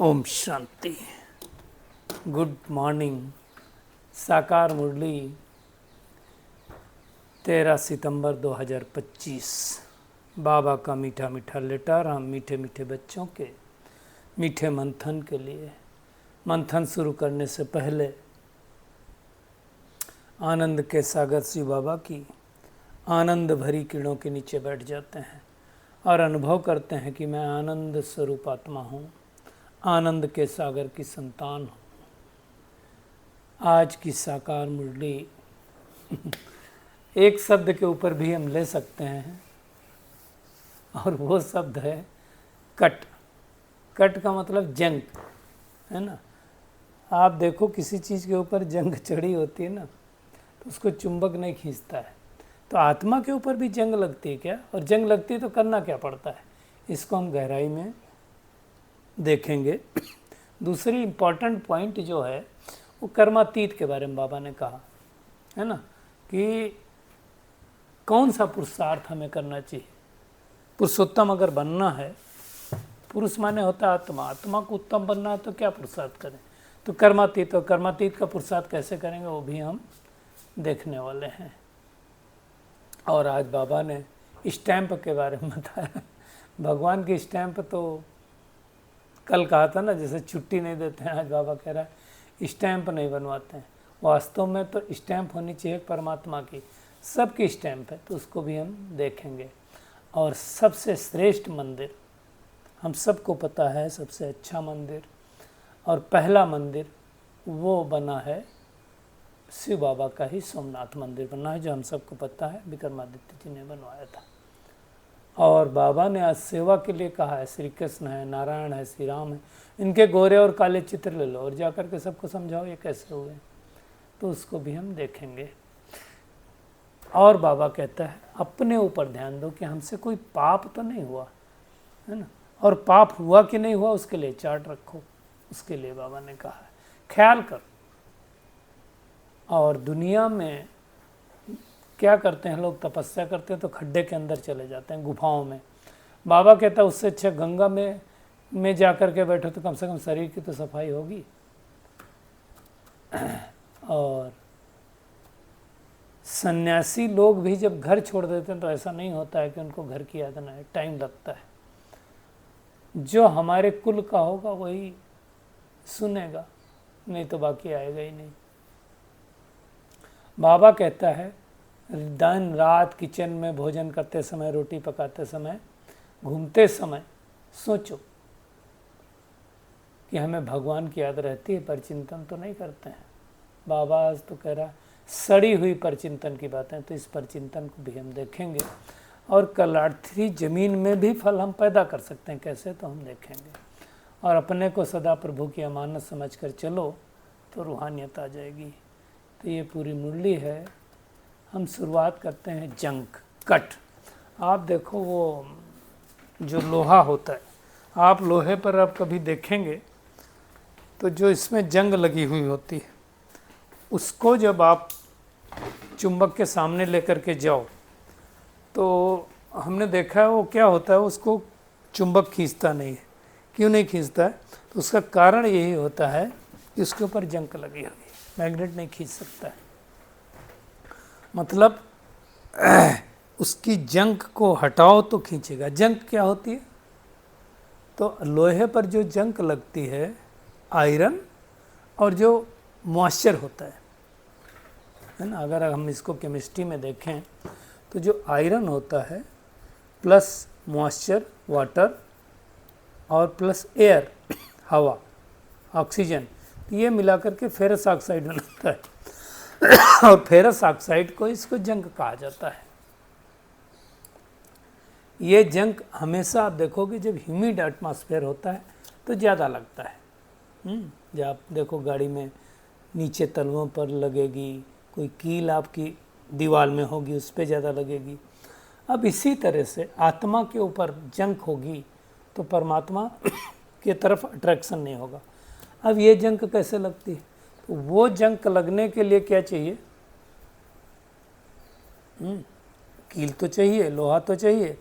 Om Shanti. Good morning. साकार मुरली 13 सितंबर 2025। बाबा का मीठा मीठा लेटर हम मीठे मीठे बच्चों के मीठे मंथन के लिए। मंथन शुरू करने से पहले आनंद के सागर शिव बाबा की आनंद भरी किरणों के नीचे बैठ जाते हैं और अनुभव करते हैं कि मैं आनंद स्वरूप आत्मा हूँ, आनंद के सागर की संतान हूँ। आज की साकार मुरली एक शब्द के ऊपर भी हम ले सकते हैं और वो शब्द है कट। कट का मतलब जंग है ना। आप देखो किसी चीज़ के ऊपर जंग चढ़ी होती है ना तो उसको चुंबक नहीं खींचता है। तो आत्मा के ऊपर भी जंग लगती है क्या, और जंग लगती है तो करना क्या पड़ता है, इसको हम गहराई में देखेंगे। दूसरी इम्पॉर्टेंट पॉइंट जो है वो कर्मातीत के बारे में बाबा ने कहा है ना, कि कौन सा पुरुषार्थ हमें करना चाहिए। पुरुषोत्तम अगर बनना है, पुरुष माने होता है आत्मा, आत्मा को उत्तम बनना है तो क्या पुरुषार्थ करें, तो कर्मातीत। और कर्मातीत का पुरुषार्थ कैसे करेंगे वो भी हम देखने वाले हैं। और आज बाबा ने स्टैंप के बारे में बताया। भगवान की स्टैंप तो कल कहा था ना, जैसे छुट्टी नहीं देते हैं, आज बाबा कह रहा है स्टैंप नहीं बनवाते हैं। वास्तव में तो स्टैंप होनी चाहिए परमात्मा की, सबकी स्टैंप है, तो उसको भी हम देखेंगे। और सबसे श्रेष्ठ मंदिर हम सबको पता है, सबसे अच्छा मंदिर और पहला मंदिर वो बना है शिव बाबा का ही सोमनाथ मंदिर बना है, जो हम सबको पता है विक्रमादित्य जी ने बनवाया था। और बाबा ने आज सेवा के लिए कहा है, श्री कृष्ण है, नारायण है, श्री राम है, इनके गोरे और काले चित्र ले लो और जाकर के सबको समझाओ ये कैसे हुए, तो उसको भी हम देखेंगे। और बाबा कहता है अपने ऊपर ध्यान दो कि हमसे कोई पाप तो नहीं हुआ है ना, और पाप हुआ कि नहीं हुआ उसके लिए चार्ट रखो, उसके लिए बाबा ने कहा है ख्याल कर। और दुनिया में क्या करते हैं लोग, तपस्या करते हैं तो खड्डे के अंदर चले जाते हैं, गुफाओं में। बाबा कहता है उससे अच्छा गंगा में जाकर के बैठो तो कम से कम शरीर की तो सफाई होगी। और सन्यासी लोग भी जब घर छोड़ देते हैं तो ऐसा नहीं होता है कि उनको घर की याद ना आए, टाइम लगता है। जो हमारे कुल का होगा वही सुनेगा, नहीं तो बाकी आएगा ही नहीं। बाबा कहता है दिन रात किचन में भोजन करते समय, रोटी पकाते समय, घूमते समय सोचो कि हमें भगवान की याद रहती है, पर चिंतन तो नहीं करते हैं। बाबा आज तो कह रहा सड़ी हुई पर चिंतन की बातें, तो इस पर चिंतन को भी हम देखेंगे। और कलार्थी जमीन में भी फल हम पैदा कर सकते हैं, कैसे, तो हम देखेंगे। और अपने को सदा प्रभु की अमानत समझ कर चलो तो रूहानियत आ जाएगी। तो ये पूरी मुरली है। हम शुरुआत करते हैं जंग, कट। आप देखो वो जो लोहा होता है, आप लोहे पर आप कभी देखेंगे तो जो इसमें जंग लगी हुई होती है उसको जब आप चुंबक के सामने लेकर के जाओ तो हमने देखा है वो क्या होता है, उसको चुंबक खींचता नहीं है। क्यों नहीं खींचता है, तो उसका कारण यही होता है कि उसके ऊपर जंग लगी हुई है, मैग्नेट नहीं खींच सकता है। मतलब उसकी जंग को हटाओ तो खींचेगा। जंग क्या होती है, तो लोहे पर जो जंग लगती है आयरन और जो मॉइस्चर होता है ना। अगर हम इसको केमिस्ट्री में देखें तो जो आयरन होता है प्लस मॉइस्चर वाटर और प्लस एयर हवा ऑक्सीजन, ये मिलाकर के फेरस ऑक्साइड बनाता है। और फेरस ऑक्साइड को इसको जंग कहा जाता है। ये जंग हमेशा आप देखोगे जब ह्यूमिड एटमॉस्फेयर होता है तो ज़्यादा लगता है। जब आप देखो गाड़ी में नीचे तलवों पर लगेगी, कोई कील आपकी दीवार में होगी उस पर ज़्यादा लगेगी। अब इसी तरह से आत्मा के ऊपर जंग होगी तो परमात्मा की तरफ अट्रैक्शन नहीं होगा। अब ये जंग कैसे लगती है, तो वो जंग लगने के लिए क्या चाहिए, कील तो चाहिए, लोहा तो चाहिए,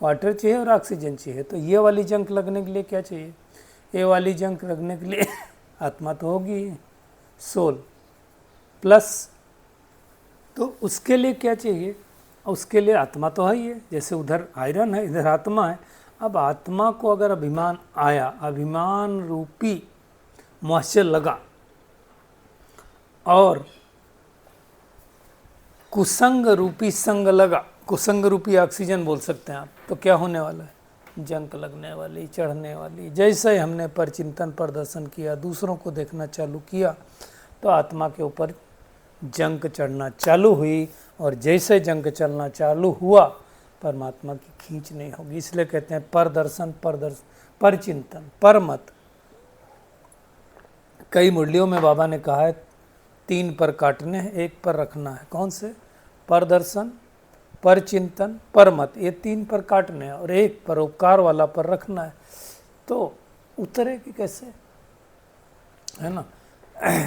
वाटर चाहिए और ऑक्सीजन चाहिए। तो ये वाली जंग लगने के लिए क्या चाहिए, ये वाली जंक लगने के लिए आत्मा तो होगी, सोल प्लस, तो उसके लिए क्या चाहिए? उसके लिए आत्मा तो है ही है, जैसे उधर आयरन है इधर आत्मा है। अब आत्मा को अगर अभिमान आया, अभिमान रूपी मॉइस्चर लगा और कुसंग रूपी संग लगा, कुसंग रूपी ऑक्सीजन बोल सकते हैं आप, तो क्या होने वाला है? जंक लगने वाली, चढ़ने वाली। जैसे हमने परचिंतन प्रदर्शन किया, दूसरों को देखना चालू किया, तो आत्मा के ऊपर जंक चढ़ना चालू हुई, और जैसे जंक चलना चालू हुआ परमात्मा की खींच नहीं होगी। इसलिए कहते हैं परदर्शन, परचिंतन, परमत। कई मुरलियों में बाबा ने कहा है 3 पर काटने हैं, 1 पर रखना है। कौन से? परदर्शन, परचिंतन, परमत, ये 3 पर काटने हैं और 1 परोपकार वाला पर रखना है। तो उतरेगी कैसे, है ना?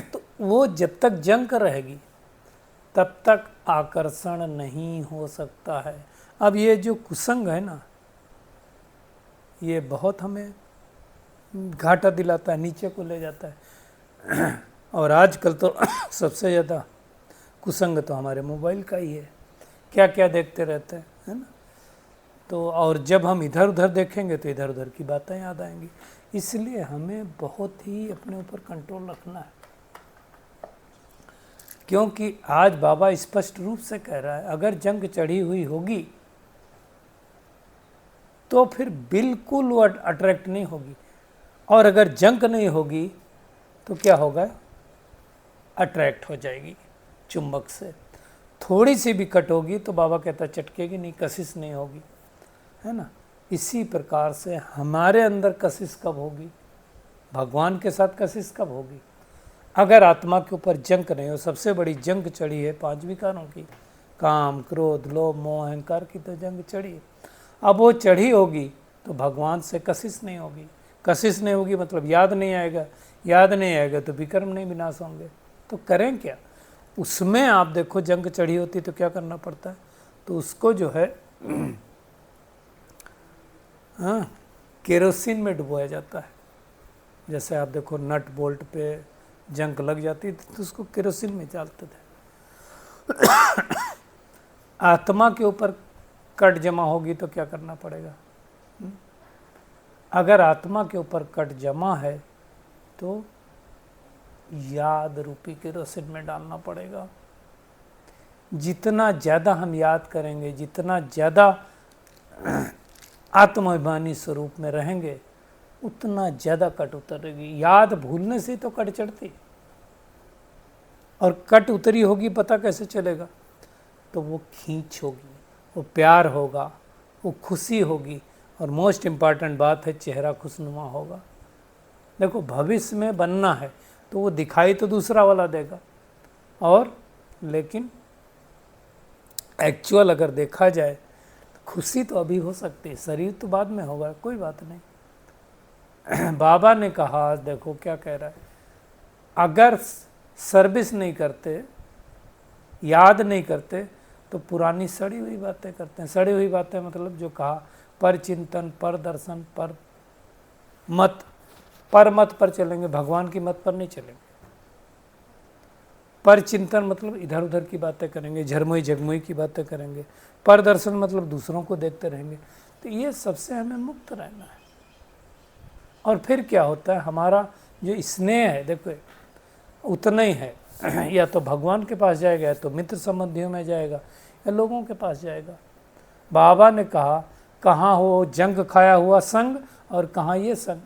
तो वो जब तक जंक रहेगी तब तक आकर्षण नहीं हो सकता है। अब ये जो कुसंग है ना, ये बहुत हमें घाटा दिलाता है, नीचे को ले जाता है। और आजकल तो सबसे ज़्यादा कुसंग तो हमारे मोबाइल का ही है, क्या क्या देखते रहते हैं, है ना? तो और जब हम इधर उधर देखेंगे तो इधर उधर की बातें याद आएंगी। इसलिए हमें बहुत ही अपने ऊपर कंट्रोल रखना है, क्योंकि आज बाबा स्पष्ट रूप से कह रहा है अगर जंग चढ़ी हुई होगी तो फिर बिल्कुल वो अट्रैक्ट नहीं होगी, और अगर जंग नहीं होगी तो क्या होगा? अट्रैक्ट हो जाएगी चुंबक से। थोड़ी सी भी कट होगी तो बाबा कहता चटकेगी नहीं, कशिश नहीं होगी, है ना? इसी प्रकार से हमारे अंदर कशिश कब होगी? भगवान के साथ कशिश कब होगी? अगर आत्मा के ऊपर जंक नहीं हो। सबसे बड़ी जंग चढ़ी है 5 विकारों की, काम, क्रोध, लोभ, मोह, अहंकार की तो जंग चढ़ी है। अब वो चढ़ी होगी तो भगवान से कशिश नहीं होगी। कशिश नहीं होगी मतलब याद नहीं आएगा, याद नहीं आएगा तो विकर्म नहीं विनाश होंगे। तो करें क्या? उसमें आप देखो जंग चढ़ी होती तो क्या करना पड़ता है? तो उसको जो है केरोसिन में डुबोया जाता है। जैसे आप देखो नट बोल्ट पे जंग लग जाती थी तो उसको केरोसिन में डालते थे। आत्मा के ऊपर कट जमा होगी तो क्या करना पड़ेगा? अगर आत्मा के ऊपर कट जमा है तो याद रूपी केरोसिन में डालना पड़ेगा। जितना ज़्यादा हम याद करेंगे, जितना ज़्यादा आत्माभिमानी स्वरूप में रहेंगे, उतना ज़्यादा कट उतरेगी। याद भूलने से तो कट चढ़ती, और कट उतरी होगी पता कैसे चलेगा? तो वो खींच होगी, वो प्यार होगा, वो खुशी होगी, और मोस्ट इम्पॉर्टेंट बात है चेहरा खुशनुमा होगा। देखो भविष्य में बनना है तो वो दिखाई तो दूसरा वाला देगा, और लेकिन एक्चुअल अगर देखा जाए तो खुशी तो अभी हो सकती है, शरीर तो बाद में होगा, कोई बात नहीं। बाबा ने कहा, देखो क्या कह रहा है, अगर सर्विस नहीं करते, याद नहीं करते तो पुरानी सड़ी हुई बातें करते हैं। सड़ी हुई बातें मतलब जो कहा पर चिंतन, पर दर्शन, पर मत, पर मत पर चलेंगे, भगवान की मत पर नहीं चलेंगे। पर चिंतन मतलब इधर उधर की बातें करेंगे, झरमुई झगमुई की बातें करेंगे। पर दर्शन मतलब दूसरों को देखते रहेंगे। तो ये सबसे हमें मुक्त रहना है। और फिर क्या होता है, हमारा जो स्नेह है देखो उतना ही है, या तो भगवान के पास जाएगा, या तो मित्र संबंधियों में जाएगा, या लोगों के पास जाएगा। बाबा ने कहा कहाँ हो जंग खाया हुआ संग, और कहाँ ये संग।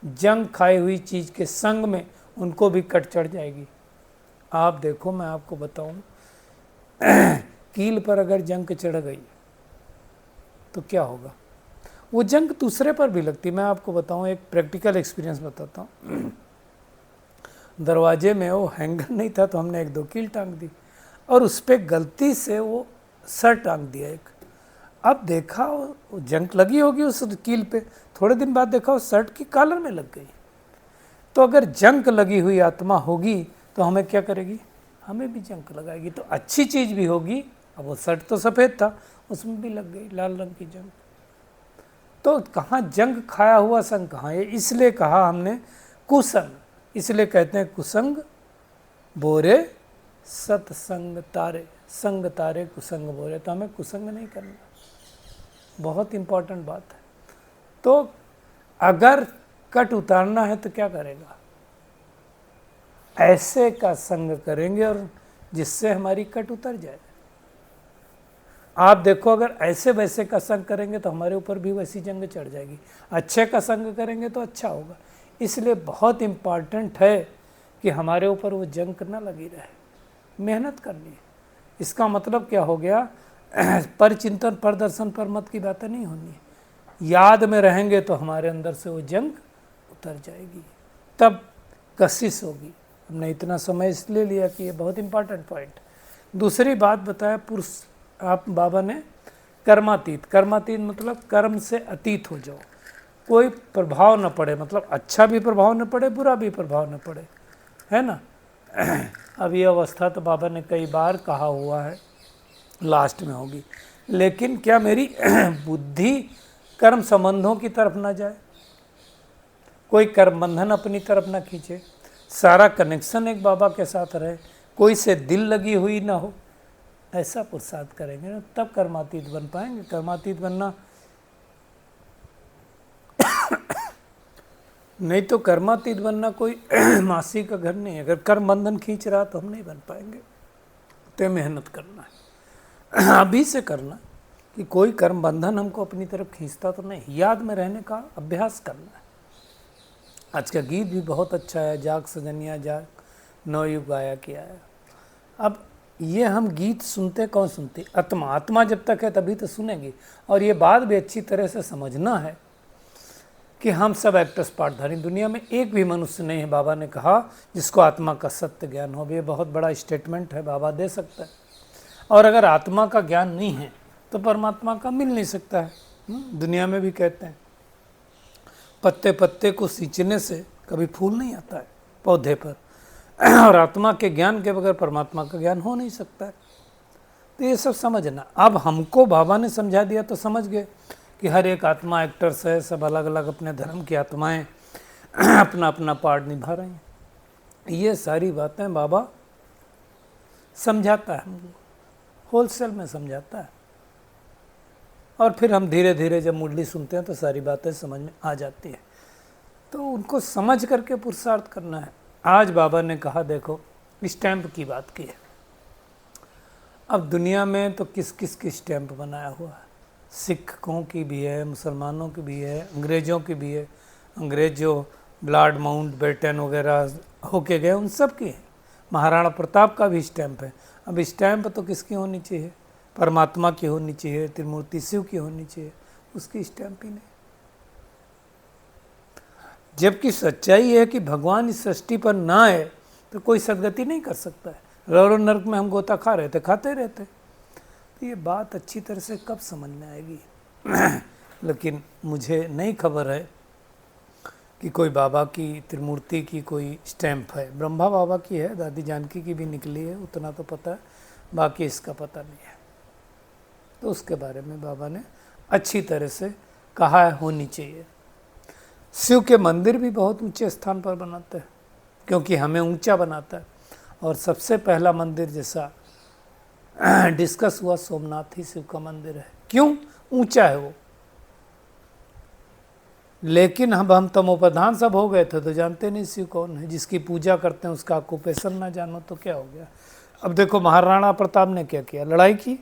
जंग खाई हुई चीज़ के संग में उनको भी कट चढ़ जाएगी। आप देखो मैं आपको बताऊं, कील पर अगर जंग चढ़ गई तो क्या होगा? वो जंग दूसरे पर भी लगती। मैं आपको बताऊं, एक प्रैक्टिकल एक्सपीरियंस बताता हूँ। दरवाजे में वो हैंगर नहीं था तो हमने 1-2 कील टांग दी, और उस पर गलती से वो सर टांग दिया एक। अब देखा वो जंग लगी होगी उस कील पे, थोड़े दिन बाद देखा वो शर्ट की कॉलर में लग गई। तो अगर जंग लगी हुई आत्मा होगी तो हमें क्या करेगी? हमें भी जंग लगाएगी। तो अच्छी चीज़ भी होगी। अब वो शर्ट तो सफ़ेद था, उसमें भी लग गई लाल रंग की जंग। तो कहाँ जंग खाया हुआ संग कहाँ है, इसलिए कहा हमने कुसंग, इसलिए कहते हैं कुसंग बोरे सत्संग तारे, संग तारे कुसंग बोरे। तो हमें कुसंग नहीं करना, बहुत इंपॉर्टेंट बात है। तो अगर कट उतारना है तो क्या करेगा, ऐसे का संग करेंगे और जिससे हमारी कट उतर जाए। आप देखो अगर ऐसे वैसे का संग करेंगे तो हमारे ऊपर भी वैसी जंग चढ़ जाएगी, अच्छे का संग करेंगे तो अच्छा होगा। इसलिए बहुत इम्पॉर्टेंट है कि हमारे ऊपर वो जंग ना लगी रहे, मेहनत करनी है। इसका मतलब क्या हो गया, पर चिंतन पर दर्शन पर मत की बातें नहीं होनी है, याद में रहेंगे तो हमारे अंदर से वो जंग उतर जाएगी, तब कशिश होगी। हमने इतना समय इसलिए लिया कि ये बहुत इंपॉर्टेंट पॉइंट। दूसरी बात बताया पुरुष, आप बाबा ने कर्मातीत, कर्मातीत मतलब कर्म से अतीत हो जाओ, कोई प्रभाव न पड़े, मतलब अच्छा भी प्रभाव न पड़े बुरा भी प्रभाव न पड़े, है ना। अब ये अवस्था तो बाबा ने कई बार कहा हुआ है, लास्ट में होगी। लेकिन क्या मेरी बुद्धि कर्म संबंधों की तरफ ना जाए, कोई कर्म बंधन अपनी तरफ ना खींचे, सारा कनेक्शन एक बाबा के साथ रहे, कोई से दिल लगी हुई ना हो, ऐसा पुरुषार्थ करेंगे ना तब कर्मातीत बन पाएंगे। कर्मातीत बनना नहीं तो कर्मातीत बनना कोई मासी का घर नहीं है। अगर कर्म बंधन खींच रहा तो हम नहीं बन पाएंगे, तो मेहनत करना है अभी से करना कि कोई कर्म बंधन हमको अपनी तरफ खींचता तो नहीं, याद में रहने का अभ्यास करना है। आज का गीत भी बहुत अच्छा है, जाग सजनिया जाग नवयुग गाया किया है। अब ये हम गीत सुनते कौन सुनते, आत्मा, आत्मा जब तक है तभी तो सुनेंगे। और ये बात भी अच्छी तरह से समझना है कि हम सब एक्टर्स पार्टधारी, दुनिया में एक भी मनुष्य नहीं है, बाबा ने कहा, जिसको आत्मा का सत्य ज्ञान हो। ये बहुत बड़ा स्टेटमेंट है, बाबा दे सकता है। और अगर आत्मा का ज्ञान नहीं है तो परमात्मा का मिल नहीं सकता है। दुनिया में भी कहते हैं पत्ते पत्ते को सींचने से कभी फूल नहीं आता है पौधे पर, और आत्मा के ज्ञान के बगैर परमात्मा का ज्ञान हो नहीं सकता है। तो ये सब समझना। अब हमको बाबा ने समझा दिया तो समझ गए कि हर एक आत्मा एक्टर्स है, सब अलग अलग अपने धर्म की आत्माएं अपना अपना पार्ट निभा रहे हैं। ये सारी बातें बाबा समझाता है हमको, होलसेल में समझाता है, और फिर हम धीरे धीरे जब मुरली सुनते हैं तो सारी बातें समझ में आ जाती है। तो उनको समझ करके पुरुषार्थ करना है। आज बाबा ने कहा, देखो स्टैंप की बात की है। अब दुनिया में तो किस किस की स्टैंप बनाया हुआ है, सिखों की भी है, मुसलमानों की भी है, अंग्रेज़ों की भी है। अंग्रेज जो लॉर्ड माउंट बेटन वगैरह होके गए उन सब की है। महाराणा प्रताप का भी स्टैंप है। अब स्टैंप तो किसकी होनी चाहिए, परमात्मा की होनी चाहिए, त्रिमूर्ति शिव की होनी चाहिए, उसकी स्टैंप ही नहीं। जबकि सच्चाई है कि भगवान इस सृष्टि पर ना आए तो कोई सदगति नहीं कर सकता है। रौर नरक में हम गोता खा रहे थे, खाते रहते। तो ये बात अच्छी तरह से कब समझ में आएगी लेकिन मुझे नहीं खबर है कि कोई बाबा की त्रिमूर्ति की कोई स्टैंप है। ब्रह्मा बाबा की है, दादी जानकी की भी निकली है, उतना तो पता है, बाकी इसका पता नहीं है। तो उसके बारे में बाबा ने अच्छी तरह से कहा है, होनी चाहिए। शिव के मंदिर भी बहुत ऊंचे स्थान पर बनाते हैं क्योंकि हमें ऊंचा बनाता है। और सबसे पहला मंदिर जैसा डिस्कस हुआ, सोमनाथ ही शिव का मंदिर है। क्यों ऊंचा है वो, लेकिन हम तमोप्रधान सब हो गए थे तो जानते नहीं शिव कौन है। जिसकी पूजा करते हैं उसका ऑक्यूपेशन ना जानो तो क्या हो गया। अब देखो महाराणा प्रताप ने क्या किया, लड़ाई की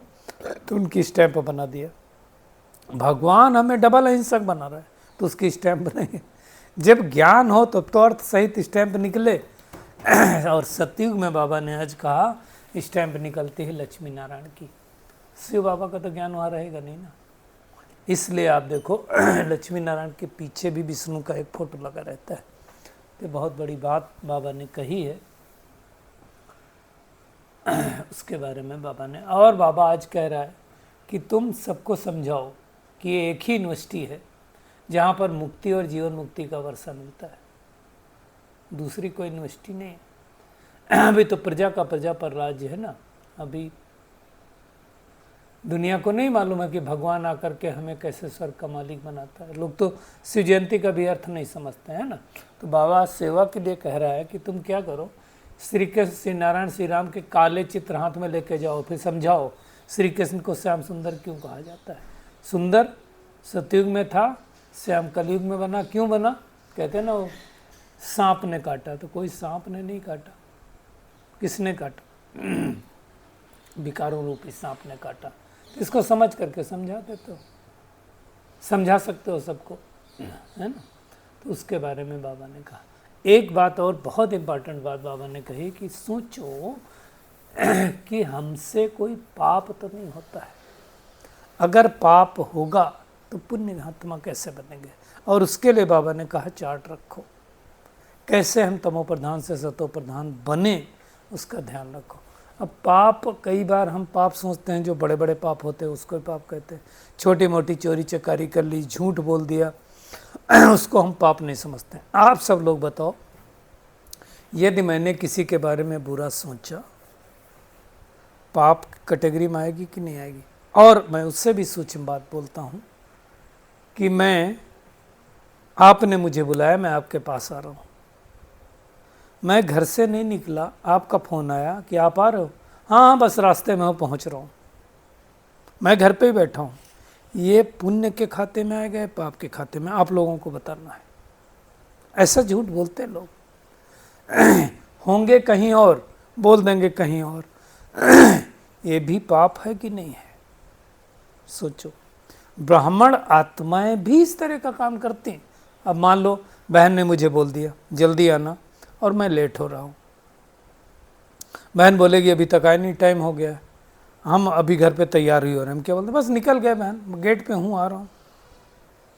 तो उनकी स्टैंप बना दिया। भगवान हमें डबल अहिंसक बना रहा है तो उसकी स्टैंप बनाएंगे। जब ज्ञान हो तो अर्थ सहित स्टैंप निकले। और सतयुग में बाबा ने आज कहा स्टैंप निकलती है लक्ष्मी नारायण की। शिव बाबा का तो ज्ञान वहाँ रहेगा नहीं ना, इसलिए आप देखो लक्ष्मी नारायण के पीछे भी विष्णु का एक फोटो लगा रहता है। तो बहुत बड़ी बात बाबा ने कही है उसके बारे में बाबा ने। और बाबा आज कह रहा है कि तुम सबको समझाओ कि ये एक ही यूनिवर्सिटी है जहाँ पर मुक्ति और जीवन मुक्ति का वर्षा मिलता है, दूसरी कोई यूनिवर्सिटी नहीं है। अभी तो प्रजा का प्रजा पर राज्य है ना। अभी दुनिया को नहीं मालूम है कि भगवान आकर के हमें कैसे स्वर्ग का मालिक बनाता है। लोग तो शिव जयंती का भी अर्थ नहीं समझते हैं ना। तो बाबा सेवा के लिए कह रहा है कि तुम क्या करो, श्री कृष्ण, श्री नारायण, श्री राम के काले चित्र हाथ में लेके जाओ, फिर समझाओ श्री कृष्ण को श्याम सुंदर क्यों कहा जाता है। सुंदर सतयुग में था, श्याम कलयुग में बना। क्यों बना? कहते हैं ना वो सांप ने काटा, तो कोई सांप ने नहीं काटा। किसने काटा? विकारों रूपी सांप ने काटा। तो इसको समझ करके समझा देते हो, समझा सकते हो सबको, है ना। तो उसके बारे में बाबा ने कहा। एक बात और बहुत इम्पोर्टेंट बात बाबा ने कही कि सोचो कि हमसे कोई पाप तो नहीं होता है। अगर पाप होगा तो पुण्य आत्मा कैसे बनेंगे? और उसके लिए बाबा ने कहा चार्ट रखो, कैसे हम तमो प्रधान से सतो प्रधान बने, उसका ध्यान रखो। अब पाप, कई बार हम पाप सोचते हैं जो बड़े बड़े पाप होते हैं उसको पाप कहते हैं। छोटी मोटी चोरी चकारी कर ली, झूठ बोल दिया, उसको हम पाप नहीं समझते। आप सब लोग बताओ, यदि मैंने किसी के बारे में बुरा सोचा, पाप कैटेगरी में आएगी कि नहीं आएगी? और मैं उससे भी सूक्ष्म बात बोलता हूँ कि आपने मुझे बुलाया, मैं आपके पास आ रहा हूँ, मैं घर से नहीं निकला, आपका फ़ोन आया कि आप आ रहे हो, हाँ बस रास्ते में पहुँच रहा हूँ, मैं घर पे ही बैठा हूँ, ये पुण्य के खाते में आएगा, पाप के खाते में? आप लोगों को बताना है। ऐसा झूठ बोलते लोग। होंगे कहीं और, बोल देंगे कहीं और। ये भी पाप है कि नहीं है? सोचो, ब्राह्मण आत्माएं भी इस तरह का काम करती हैं। अब मान लो बहन ने मुझे बोल दिया जल्दी आना, और मैं लेट हो रहा हूँ, बहन बोलेगी अभी तक आए नहीं, टाइम हो गया, हम अभी घर पे तैयार ही हो रहे हैं। हम क्या बोलते, बस निकल गए बहन, गेट पे हूँ, आ रहा हूँ।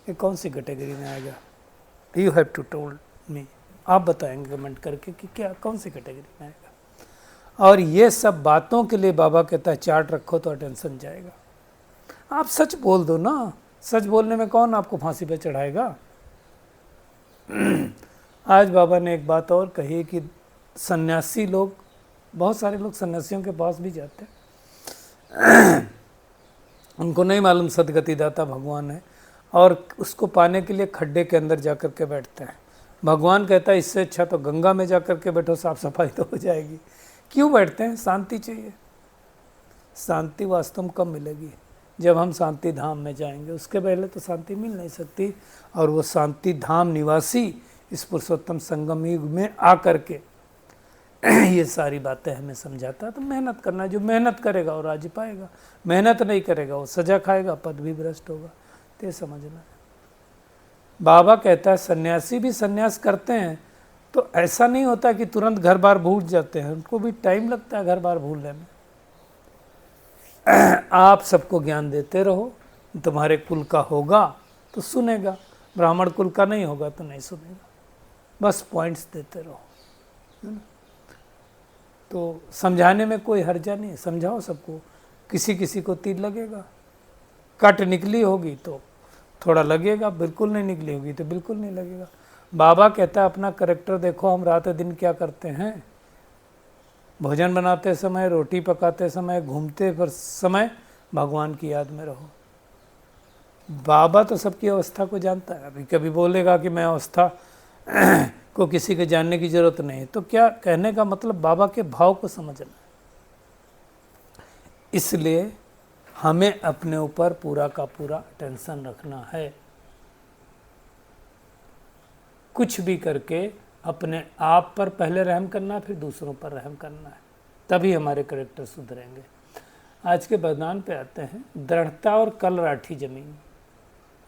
ये कौन सी कैटेगरी में आएगा? You have to told me. आप बताएंगे कमेंट करके कि क्या कौन सी कैटेगरी में आएगा। और ये सब बातों के लिए बाबा कहता है चार्ट रखो तो अटेंशन जाएगा। आप सच बोल दो ना, सच बोलने में कौन आपको फांसी पे चढ़ाएगा। आज बाबा ने एक बात और कही कि सन्यासी लोग, बहुत सारे लोग सन्यासियों के पास भी जाते हैं, उनको नहीं मालूम सदगति दाता भगवान है, और उसको पाने के लिए खड्डे के अंदर जा कर के बैठते हैं। भगवान कहता है इससे अच्छा तो गंगा में जा कर के बैठो, साफ सफाई तो हो जाएगी। क्यों बैठते हैं? शांति चाहिए। शांति वास्तव में कब मिलेगी? जब हम शांति धाम में जाएंगे, उसके पहले तो शांति मिल नहीं सकती। और वो शांति धाम निवासी इस पुरुषोत्तम संगम युग में आकर के ये सारी बातें हमें समझाता है। तो मेहनत करना, जो मेहनत करेगा वो राज्य पाएगा, मेहनत नहीं करेगा वो सजा खाएगा, पद भी भ्रष्ट होगा। तो समझना है। बाबा कहता है सन्यासी भी सन्यास करते हैं तो ऐसा नहीं होता कि तुरंत घर बार भूल जाते हैं, उनको भी टाइम लगता है घर बार भूलने में। आप सबको ज्ञान देते रहो, तुम्हारे कुल का होगा तो सुनेगा, ब्राह्मण कुल का नहीं होगा तो नहीं सुनेगा। बस पॉइंट्स देते रहो, है ना। तो समझाने में कोई हर्जा नहीं है, समझाओ सबको। किसी किसी को तीर लगेगा, कट निकली होगी तो थोड़ा लगेगा, बिल्कुल नहीं निकली होगी तो बिल्कुल नहीं लगेगा। बाबा कहता है अपना करेक्टर देखो, हम रात दिन क्या करते हैं। भोजन बनाते समय, रोटी पकाते समय, घूमते पर समय भगवान की याद में रहो। बाबा तो सबकी अवस्था को जानता है। अभी कभी बोलेगा कि मैं अवस्था को किसी के जानने की जरूरत नहीं, तो क्या कहने का मतलब बाबा के भाव को समझना। इसलिए हमें अपने ऊपर पूरा का पूरा टेंशन रखना है। कुछ भी करके अपने आप पर पहले रहम करना, फिर दूसरों पर रहम करना है, तभी हमारे कैरेक्टर सुधरेंगे। आज के वरदान पे आते हैं, दृढ़ता और कल राठी जमीन।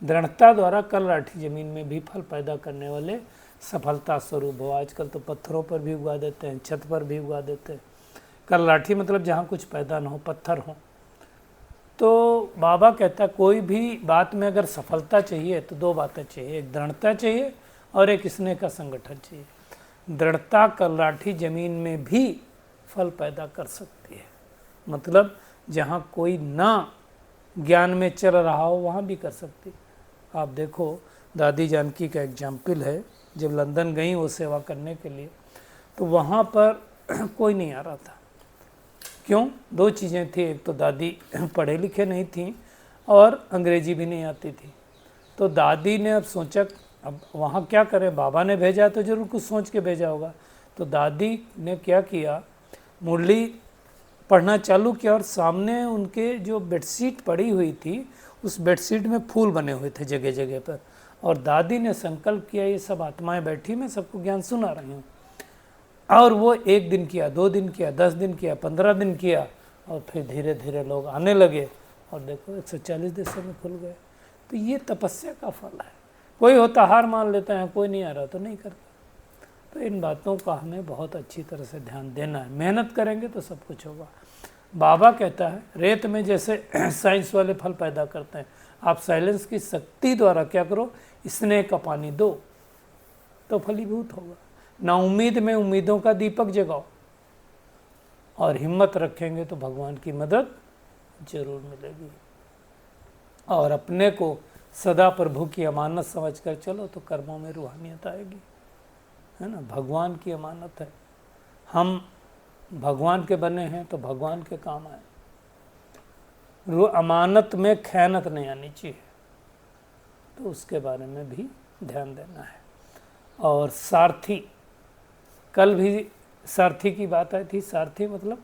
दृढ़ता द्वारा कल राठी जमीन में भी फल पैदा करने वाले सफलता स्वरूप हो। आजकल तो पत्थरों पर भी उगा देते हैं, छत पर भी उगा देते हैं। कल राठी मतलब जहाँ कुछ पैदा ना हो, पत्थर हो। तो बाबा कहता है कोई भी बात में अगर सफलता चाहिए तो दो बातें चाहिए, एक दृढ़ता चाहिए और एक स्नेह का संगठन चाहिए। दृढ़ता कल राठी जमीन में भी फल पैदा कर सकती है, मतलब जहाँ कोई ना ज्ञान में चल रहा हो वहाँ भी कर सकती। आप देखो दादी जानकी का एग्जाम्पल है, जब लंदन गई वो सेवा करने के लिए, तो वहाँ पर कोई नहीं आ रहा था, क्यों? दो चीज़ें थी, एक तो दादी पढ़े लिखे नहीं थी और अंग्रेजी भी नहीं आती थी। तो दादी ने अब सोचा अब वहाँ क्या करें, बाबा ने भेजा तो जरूर कुछ सोच के भेजा होगा। तो दादी ने क्या किया, मुरली पढ़ना चालू किया और सामने उनके जो बेडशीट पड़ी हुई थी उस बेडशीट में फूल बने हुए थे जगह जगह पर। और दादी ने संकल्प किया ये सब आत्माएं बैठी, मैं सबको ज्ञान सुना रही हूँ। और वो 1 दिन किया, 2 दिन किया, 10 दिन किया, 15 दिन किया और फिर धीरे धीरे लोग आने लगे और देखो 140 देशों में खुल गए। तो ये तपस्या का फल है। कोई होता हार मान लेता है, कोई नहीं आ रहा तो नहीं करता। तो इन बातों का हमें बहुत अच्छी तरह से ध्यान देना है। मेहनत करेंगे तो सब कुछ होगा। बाबा कहता है रेत में जैसे साइंस वाले फल पैदा करते हैं, आप साइलेंस की शक्ति द्वारा क्या करो, स्नेह का पानी दो तो फलीभूत होगा। ना उम्मीद में उम्मीदों का दीपक जगाओ और हिम्मत रखेंगे तो भगवान की मदद जरूर मिलेगी। और अपने को सदा प्रभु की अमानत समझकर चलो तो कर्मों में रूहानियत आएगी, है ना। भगवान की अमानत है, हम भगवान के बने हैं तो भगवान के काम आए। अमानत में खयानत नहीं आनी चाहिए, तो उसके बारे में भी ध्यान देना है। और सारथी, कल भी सारथी की बात आई थी। सारथी मतलब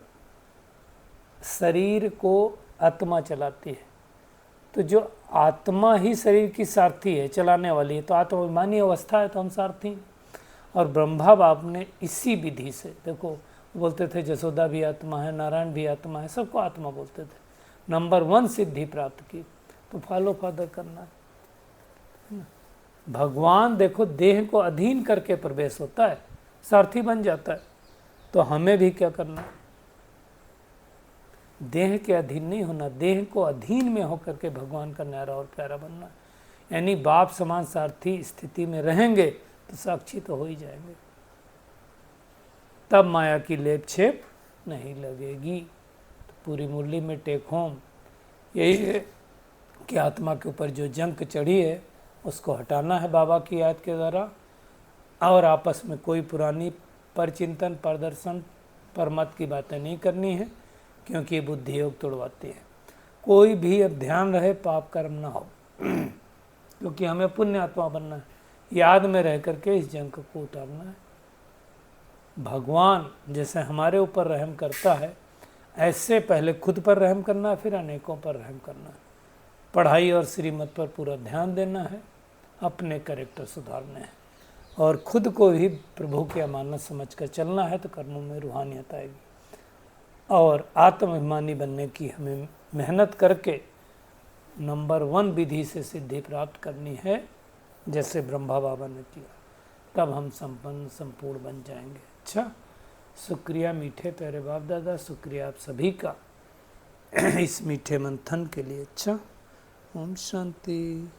शरीर को आत्मा चलाती है, तो जो आत्मा ही शरीर की सारथी है, चलाने वाली है, तो आत्माभिमानी अवस्था है तो हम सारथी हैं। और ब्रह्मा बाप ने इसी विधि से, देखो बोलते थे जसोदा भी आत्मा है, नारायण भी आत्मा है, सबको आत्मा बोलते थे। नंबर 1 सिद्धि प्राप्त की, तो फॉलो फर्दर करना है ना। भगवान देखो देह को अधीन करके प्रवेश होता है, सारथी बन जाता है। तो हमें भी क्या करना है, देह के अधीन नहीं होना, देह को अधीन में होकर के भगवान का न्यारा और प्यारा बनना है। यानी बाप समान सारथी स्थिति में रहेंगे तो साक्षी तो हो ही जाएंगे, तब माया की लेप छेप नहीं लगेगी। तो पूरी मुरली में टेक होम यही है कि आत्मा के ऊपर जो जंक चढ़ी है उसको हटाना है बाबा की याद के द्वारा, और आपस में कोई पुरानी परचिंतन प्रदर्शन परमत की बातें नहीं करनी है, क्योंकि बुद्धि योग तोड़वाती है। कोई भी अब ध्यान रहे पाप कर्म ना हो क्योंकि हमें पुण्य आत्मा बनना है। याद में रह करके इस जंक को उतारना है। भगवान जैसे हमारे ऊपर रहम करता है, ऐसे पहले खुद पर रहम करना है, फिर अनेकों पर रहम करना है। पढ़ाई और श्रीमत पर पूरा ध्यान देना है, अपने कैरेक्टर सुधारने हैं और खुद को भी प्रभु की अमानत समझकर चलना है, तो कर्मों में रूहानियत आएगी। और आत्माभिमानी बनने की हमें मेहनत करके नंबर 1 विधि से सिद्धि प्राप्त करनी है, जैसे ब्रह्मा बाबा ने किया, तब हम संपन्न संपूर्ण बन जाएंगे। अच्छा, शुक्रिया मीठे प्यारे बाप दादा, शुक्रिया आप सभी का इस मीठे मंथन के लिए। अच्छा, ओम शांति।